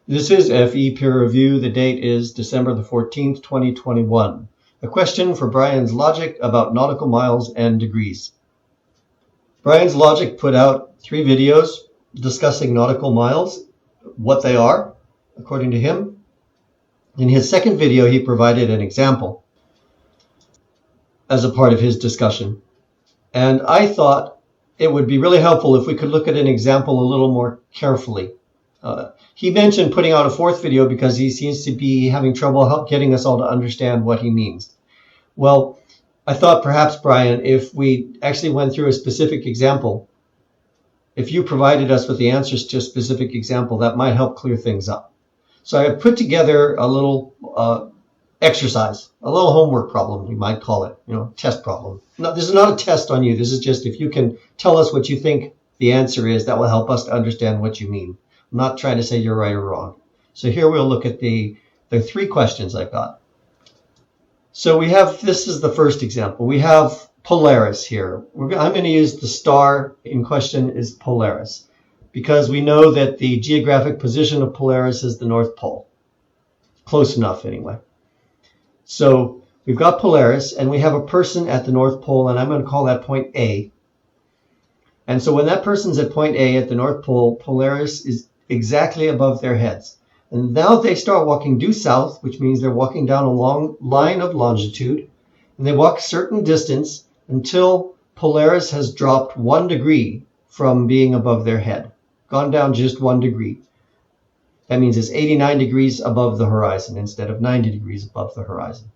This is FE Peer Review. The date is December the 14th, 2021. A question for Brian's Logic about nautical miles and degrees. Brian's Logic put out 3 videos discussing nautical miles, what they are, according to him. In his second video, he provided an example as a part of his discussion. And I thought it would be really helpful if we could look at an example a little more carefully. He mentioned putting out a 4th video because he seems to be having trouble getting us all to understand what he means. Well, I thought perhaps, Brian, if we actually went through a specific example, if you provided us with the answers to a specific example, that might help clear things up. So I put together a little exercise, a little homework problem, you might call it, test problem. No, this is not a test on you. This is just if you can tell us what you think the answer is, that will help us to understand what you mean. I'm not trying to say you're right or wrong. So here we'll look at the 3 questions I've got. So this is the first example. We have Polaris here. I'm going to use the star in question is Polaris because we know that the geographic position of Polaris is the North Pole. Close enough anyway. So we've got Polaris and we have a person at the North Pole, and I'm going to call that point A. And so when that person's at point A at the North Pole, Polaris is exactly above their heads. And now they start walking due south, which means they're walking down a long line of longitude, and they walk a certain distance until Polaris has dropped 1 degree from being above their head, gone down just 1 degree. That means it's 89 degrees above the horizon instead of 90 degrees above the horizon.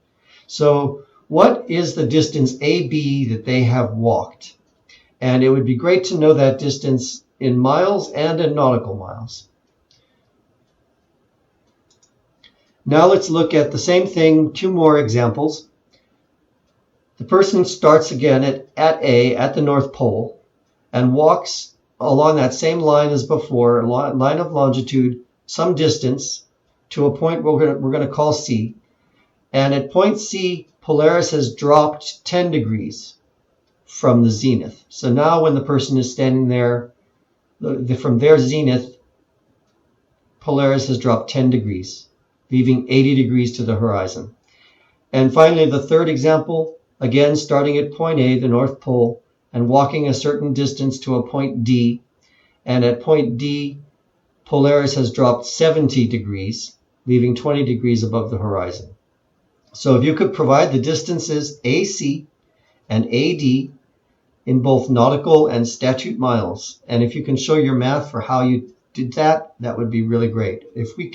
So what is the distance AB that they have walked? And it would be great to know that distance in miles and in nautical miles. Now let's look at the same thing, 2 more examples. The person starts again at A, at the North Pole, and walks along that same line as before, line of longitude, some distance to a point we're going to call C. And at point C, Polaris has dropped 10 degrees from the zenith. So now when the person is standing there, from their zenith, Polaris has dropped 10 degrees, leaving 80 degrees to the horizon. And finally, the 3rd example, again, starting at point A, the North Pole, and walking a certain distance to a point D. And at point D, Polaris has dropped 70 degrees, leaving 20 degrees above the horizon. So if you could provide the distances AC and AD in both nautical and statute miles, and if you can show your math for how you did that, that would be really great. If you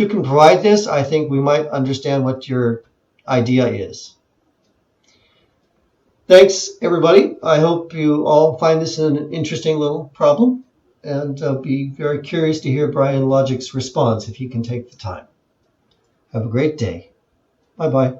can provide this, I think we might understand what your idea is. Thanks, everybody. I hope you all find this an interesting little problem, and I'll be very curious to hear Brian Logic's response if he can take the time. Have a great day. Bye-bye.